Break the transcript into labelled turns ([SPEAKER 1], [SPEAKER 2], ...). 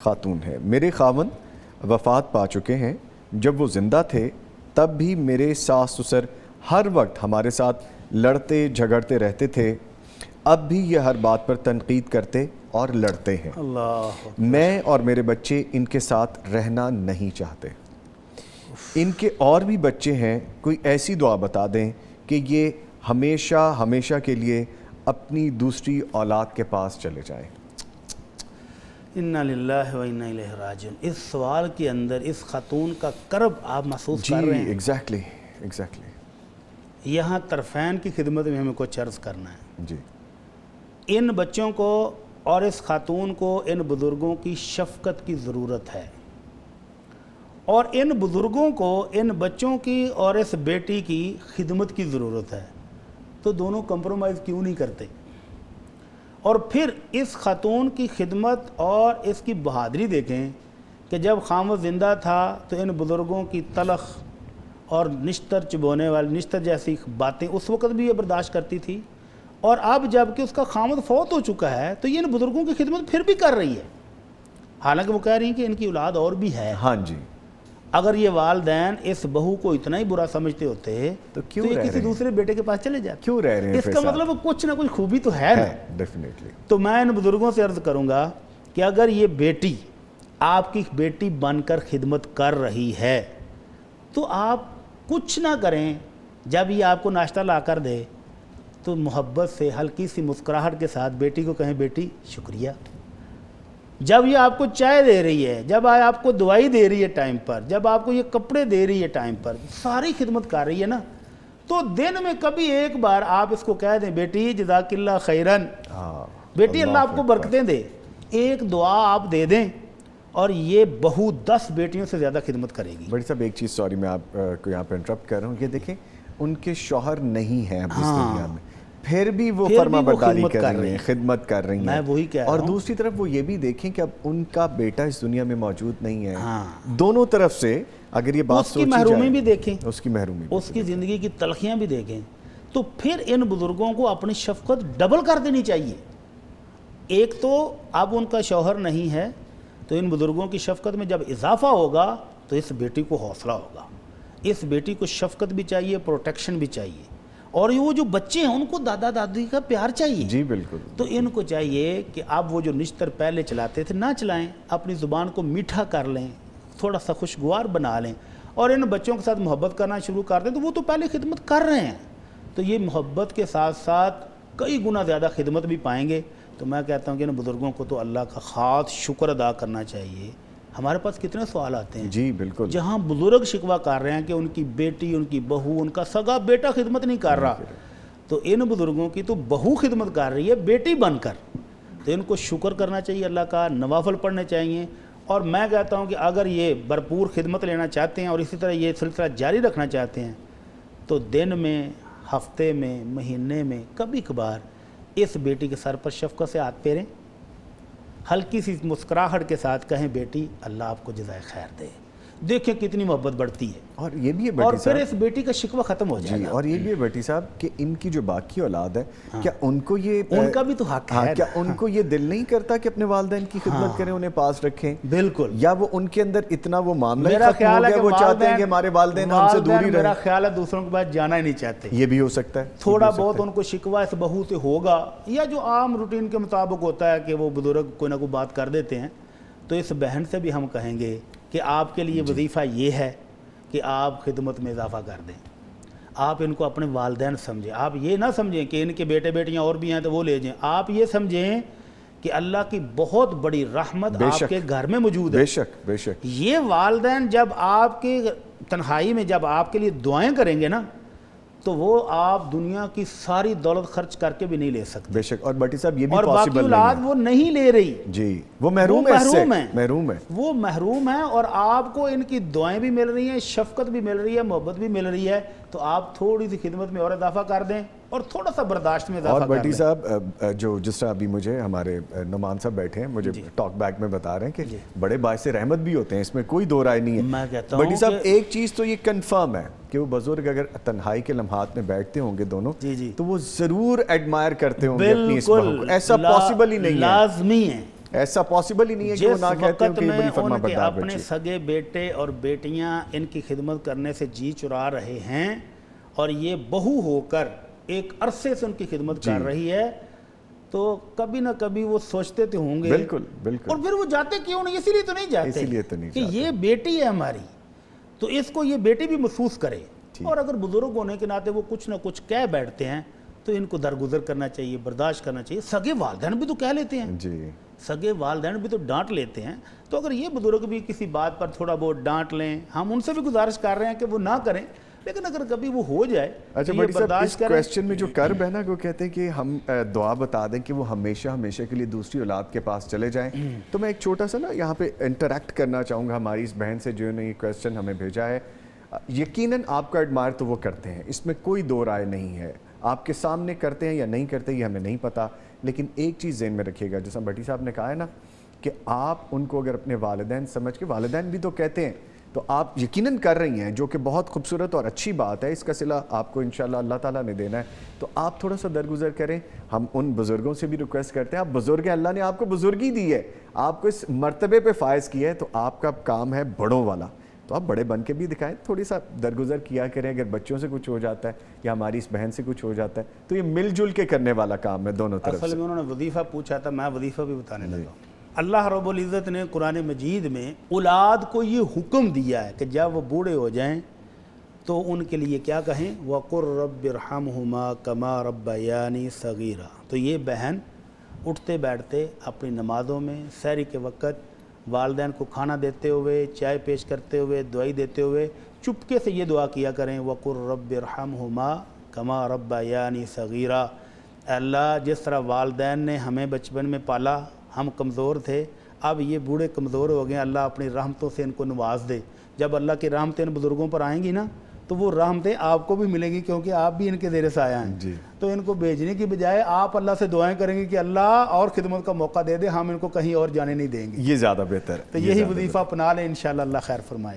[SPEAKER 1] خاتون ہے۔ میرے خاوند وفات پا چکے ہیں۔ جب وہ زندہ تھے تب بھی میرے ساس سسر ہر وقت ہمارے ساتھ لڑتے جھگڑتے رہتے تھے۔ اب بھی یہ ہر بات پر تنقید کرتے اور لڑتے ہیں۔ میں اور میرے بچے ان کے ساتھ رہنا نہیں چاہتے۔ ان کے اور بھی بچے ہیں، کوئی ایسی دعا بتا دیں کہ یہ ہمیشہ ہمیشہ کے لیے اپنی دوسری اولاد کے پاس چلے جائیں۔
[SPEAKER 2] انا للہ و انا الیہ راجعون۔ اس سوال کے اندر اس خاتون کا کرب آپ محسوس کر رہے ہیں؟
[SPEAKER 1] ایگزیکٹلی
[SPEAKER 2] یہاں طرفین کی خدمت میں ہمیں کچھ عرض کرنا ہے۔
[SPEAKER 1] جی،
[SPEAKER 2] ان بچوں کو اور اس خاتون کو ان بزرگوں کی شفقت کی ضرورت ہے، اور ان بزرگوں کو ان بچوں کی اور اس بیٹی کی خدمت کی ضرورت ہے، تو دونوں کمپرومائز کیوں نہیں کرتے؟ اور پھر اس خاتون کی خدمت اور اس کی بہادری دیکھیں کہ جب خامد زندہ تھا تو ان بزرگوں کی تلخ اور نشتر چبونے والی نشتر جیسی باتیں اس وقت بھی یہ برداشت کرتی تھی، اور اب جب کہ اس کا خامد فوت ہو چکا ہے تو یہ ان بزرگوں کی خدمت پھر بھی کر رہی ہے، حالانکہ وہ کہہ رہی ہیں کہ ان کی اولاد اور بھی ہے۔
[SPEAKER 1] ہاں جی،
[SPEAKER 2] اگر یہ والدین اس بہو کو اتنا ہی برا سمجھتے ہوتے تو یہ کسی دوسرے بیٹے کے پاس چلے جاتے۔
[SPEAKER 1] کیوں رہ رہے ہیں؟
[SPEAKER 2] اس کا مطلب کچھ نہ کچھ خوبی تو ہے نا۔
[SPEAKER 1] ڈیفینیٹلی۔
[SPEAKER 2] تو میں ان بزرگوں سے عرض کروں گا کہ اگر یہ بیٹی آپ کی بیٹی بن کر خدمت کر رہی ہے تو آپ کچھ نہ کریں، جب یہ آپ کو ناشتہ لا کر دے تو محبت سے ہلکی سی مسکراہٹ کے ساتھ بیٹی کو کہیں بیٹی شکریہ۔ جب یہ آپ کو چائے دے رہی ہے، جب آپ کو دوائی دے رہی ہے ٹائم پر، جب آپ کو یہ کپڑے دے رہی ہے ٹائم پر، ساری خدمت کر رہی ہے نا، تو دن میں کبھی ایک بار آپ اس کو کہہ دیں بیٹی جزاک اللہ خیرن، بیٹی اللہ آپ کو برکتیں دے، ایک دعا آپ دے دیں، اور یہ بہو 10 بیٹیوں سے زیادہ خدمت کرے گی۔
[SPEAKER 1] بڑی صاحب ایک چیز، سوری میں آپ کو یہاں پہ انٹرپٹ کر رہا ہوں، یہ دیکھیں ان کے شوہر نہیں ہیں اب اس دنیا میں، پھر بھی وہ فرما برداری کر رہی ہیں، خدمت کر رہی ہیں۔
[SPEAKER 2] میں وہی کہہ رہا ہوں۔
[SPEAKER 1] اور دوسری طرف وہ یہ بھی دیکھیں کہ اب ان کا بیٹا اس دنیا میں موجود نہیں ہے۔ دونوں طرف سے اگر یہ بات سوچی جائے،
[SPEAKER 2] اس کی محرومی بھی دیکھیں،
[SPEAKER 1] اس کی محرومی،
[SPEAKER 2] اس کی زندگی کی تلخیاں بھی دیکھیں، تو پھر ان بزرگوں کو اپنی شفقت ڈبل کر دینی چاہیے۔ ایک تو اب ان کا شوہر نہیں ہے تو ان بزرگوں کی شفقت میں جب اضافہ ہوگا تو اس بیٹی کو حوصلہ ہوگا، اس بیٹی کو شفقت بھی چاہیے، پروٹیکشن بھی چاہیے، اور وہ جو بچے ہیں ان کو دادا دادی کا پیار چاہیے۔
[SPEAKER 1] جی بالکل۔
[SPEAKER 2] تو ان کو چاہیے کہ اب وہ جو نشتر پہلے چلاتے تھے نہ چلائیں، اپنی زبان کو میٹھا کر لیں، تھوڑا سا خوشگوار بنا لیں، اور ان بچوں کے ساتھ محبت کرنا شروع کر دیں، تو وہ تو پہلے خدمت کر رہے ہیں، تو یہ محبت کے ساتھ ساتھ کئی گنا زیادہ خدمت بھی پائیں گے۔ تو میں کہتا ہوں کہ ان بزرگوں کو تو اللہ کا خاص شکر ادا کرنا چاہیے۔ ہمارے پاس کتنے سوال آتے ہیں
[SPEAKER 1] جی بالکل،
[SPEAKER 2] جہاں بزرگ شکوہ کر رہے ہیں کہ ان کی بیٹی، ان کی بہو، ان کا سگا بیٹا خدمت نہیں کر رہا، تو ان بزرگوں کی تو بہو خدمت کر رہی ہے بیٹی بن کر، تو ان کو شکر کرنا چاہیے اللہ کا، نوافل پڑھنے چاہیے۔ اور میں کہتا ہوں کہ اگر یہ بھرپور خدمت لینا چاہتے ہیں اور اسی طرح یہ سلسلہ جاری رکھنا چاہتے ہیں تو دن میں، ہفتے میں، مہینے میں کبھی کبھار اس بیٹی کے سر پر شفقت سے ہاتھ پھیریں، ہلکی سی مسکراہٹ کے ساتھ کہیں بیٹی اللہ آپ کو جزائے خیر دے، دیکھیں کتنی محبت بڑھتی ہے،
[SPEAKER 1] اور یہ بھی ہے
[SPEAKER 2] اور
[SPEAKER 1] بیٹی
[SPEAKER 2] پھر
[SPEAKER 1] صاحب،
[SPEAKER 2] اس بیٹی کا شکوہ ختم ہو جائے
[SPEAKER 1] جی،
[SPEAKER 2] گا۔
[SPEAKER 1] اور یہ بھی ہے بیٹی صاحب کہ ان کی جو باقی اولاد ہے، کیا ان کو یہ،
[SPEAKER 2] ان کا بھی تو حق ہے،
[SPEAKER 1] کیا ان کو یہ دل نہیں کرتا کہ اپنے والدین کی خدمت کریں، انہیں پاس رکھیں؟
[SPEAKER 2] بالکل۔
[SPEAKER 1] یا وہ ان کے اندر اتنا وہ معاملہ
[SPEAKER 2] میرا
[SPEAKER 1] ختم ہو
[SPEAKER 2] خیال ہے
[SPEAKER 1] گیا،
[SPEAKER 2] کہ
[SPEAKER 1] وہ چاہتے ہیں کہ ہمارے والدین ہم سے دور ہی
[SPEAKER 2] میرا
[SPEAKER 1] رہیں؟
[SPEAKER 2] خیال ہے دوسروں کے پاس جانا ہی نہیں چاہتے۔
[SPEAKER 1] یہ بھی ہو سکتا ہے،
[SPEAKER 2] تھوڑا بہت ان کو شکوہ اس بہو سے ہوگا، یا جو عام روٹین کے مطابق ہوتا ہے کہ وہ بزرگ کوئی نہ کوئی بات کر دیتے ہیں، تو اس بہن سے بھی ہم کہیں گے کہ آپ کے لیے وظیفہ یہ ہے کہ آپ خدمت میں اضافہ کر دیں، آپ ان کو اپنے والدین سمجھیں، آپ یہ نہ سمجھیں کہ ان کے بیٹے بیٹیاں اور بھی ہیں تو وہ لے جائیں، آپ یہ سمجھیں کہ اللہ کی بہت بڑی رحمت آپ کے گھر میں موجود ہے۔
[SPEAKER 1] بے شک، بے شک۔
[SPEAKER 2] یہ والدین جب آپ کے تنہائی میں جب آپ کے لیے دعائیں کریں گے نا، تو وہ آپ دنیا کی ساری دولت خرچ کر کے بھی نہیں لے سکتے۔
[SPEAKER 1] بے شک، اور بیٹی صاحب یہ بھی
[SPEAKER 2] اور باقی
[SPEAKER 1] پاسبل
[SPEAKER 2] اولاد
[SPEAKER 1] نہیں ہے،
[SPEAKER 2] وہ نہیں لے رہی،
[SPEAKER 1] جی، وہ محروم ہے، اس سے محروم ہے،
[SPEAKER 2] وہ محروم ہے، اور آپ کو ان کی دعائیں بھی مل رہی ہیں، شفقت بھی مل رہی ہے، محبت بھی مل رہی ہے، تو آپ تھوڑی سی خدمت میں اور اضافہ کر دیں اور تھوڑا سا برداشت میں اضافہ کر
[SPEAKER 1] اور
[SPEAKER 2] دیں۔
[SPEAKER 1] بیٹی صاحب جو جس طرح ابھی مجھے ہمارے نعمان صاحب بیٹھے ہیں، مجھے ٹاک بیک میں بتا رہے ہیں کہ بڑے باعث رحمت بھی ہوتے ہیں، اس میں کوئی دو رائے نہیں ہے۔
[SPEAKER 2] میں کہتا ہوں
[SPEAKER 1] بیٹی صاحب ایک چیز تو یہ کنفرم ہے کہ وہ بزرگ اگر تنہائی کے لمحات میں بیٹھتے ہوں گے دونوں، تو وہ ضرور ایڈمائر کرتے ہوں گے اپنی اس بہو کو، ایسا پاسبل ہی نہیں ہے،
[SPEAKER 2] لازمی ہے۔
[SPEAKER 1] ایسا پاسبل ہی نہیں ہے کہ وہ
[SPEAKER 2] جس
[SPEAKER 1] نہ کہتے ہیں
[SPEAKER 2] وقت
[SPEAKER 1] کہ یہ
[SPEAKER 2] میں
[SPEAKER 1] بڑی فرما
[SPEAKER 2] ان کے
[SPEAKER 1] بردار
[SPEAKER 2] اپنے
[SPEAKER 1] بچی ہے۔
[SPEAKER 2] سگے بیٹے اور بیٹیاں ان کی خدمت کرنے سے جی چرا رہے ہیں اور یہ بہو ہو کر ایک عرصے سے ان کی خدمت کر رہی ہے، تو کبھی نہ کبھی وہ سوچتے تو ہوں گے،
[SPEAKER 1] بالکل بالکل،
[SPEAKER 2] اور پھر وہ جاتے کیوں نہیں؟ اسی لیے تو نہیں جاتے
[SPEAKER 1] اسی لیے تو نہیں
[SPEAKER 2] کہ
[SPEAKER 1] جاتے۔
[SPEAKER 2] یہ بیٹی ہے ہماری، تو اس کو یہ بیٹی بھی محسوس کرے، اور اگر بزرگ ہونے کے ناطے وہ کچھ نہ کچھ کہہ بیٹھتے ہیں تو ان کو درگزر کرنا چاہیے، برداشت کرنا چاہیے۔ سگے والدین بھی تو کہہ لیتے ہیں،
[SPEAKER 1] جی
[SPEAKER 2] سگے والدین بھی تو ڈانٹ لیتے ہیں، تو اگر یہ بزرگ بھی کسی بات پر تھوڑا بہت ڈانٹ لیں، ہم ان سے بھی گزارش کر رہے ہیں کہ وہ نہ کریں، لیکن اگر کبھی وہ ہو جائے
[SPEAKER 1] اچھا
[SPEAKER 2] تو یہ
[SPEAKER 1] بھٹی صاحب، اس
[SPEAKER 2] برداشت کریں۔
[SPEAKER 1] کویسچن میں جو کرب ہے نا، وہ کہتے ہیں کہ ہم دعا بتا دیں کہ وہ ہمیشہ ہمیشہ کے لیے دوسری اولاد کے پاس چلے جائیں، تو میں ایک چھوٹا سا نا یہاں پہ انٹریکٹ کرنا چاہوں گا ہماری اس بہن سے جو نے یہ کویسچن ہمیں بھیجا ہے۔ یقیناً آپ کا ایڈمائر تو وہ کرتے ہیں، اس میں کوئی دو رائے نہیں ہے، آپ کے سامنے کرتے ہیں یا نہیں کرتے یہ ہمیں نہیں پتا، لیکن ایک چیز ذہن میں رکھیے گا، جیسا بھٹی صاحب نے کہا ہے نا کہ آپ ان کو اگر اپنے والدین سمجھ کے، والدین بھی تو کہتے ہیں، تو آپ یقیناً کر رہی ہیں، جو کہ بہت خوبصورت اور اچھی بات ہے، اس کا صلہ آپ کو انشاءاللہ اللہ تعالیٰ نے دینا ہے، تو آپ تھوڑا سا درگزر کریں۔ ہم ان بزرگوں سے بھی ریکویسٹ کرتے ہیں، آپ بزرگ ہیں، اللہ نے آپ کو بزرگی دی ہے، آپ کو اس مرتبے پہ فائز کیا ہے، تو آپ کا کام ہے بڑوں والا، تو آپ بڑے بن کے بھی دکھائیں، تھوڑی سا درگزر کیا کریں۔ اگر بچوں سے کچھ ہو جاتا ہے یا ہماری اس بہن سے کچھ ہو جاتا ہے تو یہ مل جل کے کرنے والا کام ہے دونوں طرف
[SPEAKER 2] اصل
[SPEAKER 1] سے۔
[SPEAKER 2] میں انہوں نے وظیفہ پوچھا تھا، میں وظیفہ بھی بتانے لگا۔ اللہ رب العزت نے قرآن مجید میں اولاد کو یہ حکم دیا ہے کہ جب وہ بوڑھے ہو جائیں تو ان کے لیے کیا کہیں، وَقُرْ رَبِّ ارْحَمْهُمَا كَمَا رَبَّيَانِي صَغِيرًا۔ تو یہ بہن اٹھتے بیٹھتے اپنی نمازوں میں، سحری کے وقت والدین کو کھانا دیتے ہوئے، چائے پیش کرتے ہوئے، دعائی دیتے ہوئے چپکے سے یہ دعا کیا کریں، وَقُرْ رَبِّ ارْحَمْهُمَا كَمَا رَبَّيَانِي صَغِيرًا۔ اے اللہ، جس طرح والدین نے ہمیں بچپن میں پالا، ہم کمزور تھے، اب یہ بوڑھے کمزور ہو گئے ہیں، اللہ اپنی رحمتوں سے ان کو نواز دے۔ جب اللہ کی رحمتیں ان بزرگوں پر آئیں گی نا تو وہ رحمتیں آپ کو بھی ملیں گی، کیونکہ آپ بھی ان کے زیر سایہ ہیں۔ تو ان کو بھیجنے کی بجائے آپ اللہ سے دعائیں کریں گے کہ اللہ اور خدمت کا موقع دے دے، ہم ان کو کہیں اور جانے نہیں دیں گے۔
[SPEAKER 1] یہ زیادہ بہتر ہے،
[SPEAKER 2] تو یہی وظیفہ اپنا لیں، انشاءاللہ اللہ خیر فرمائے۔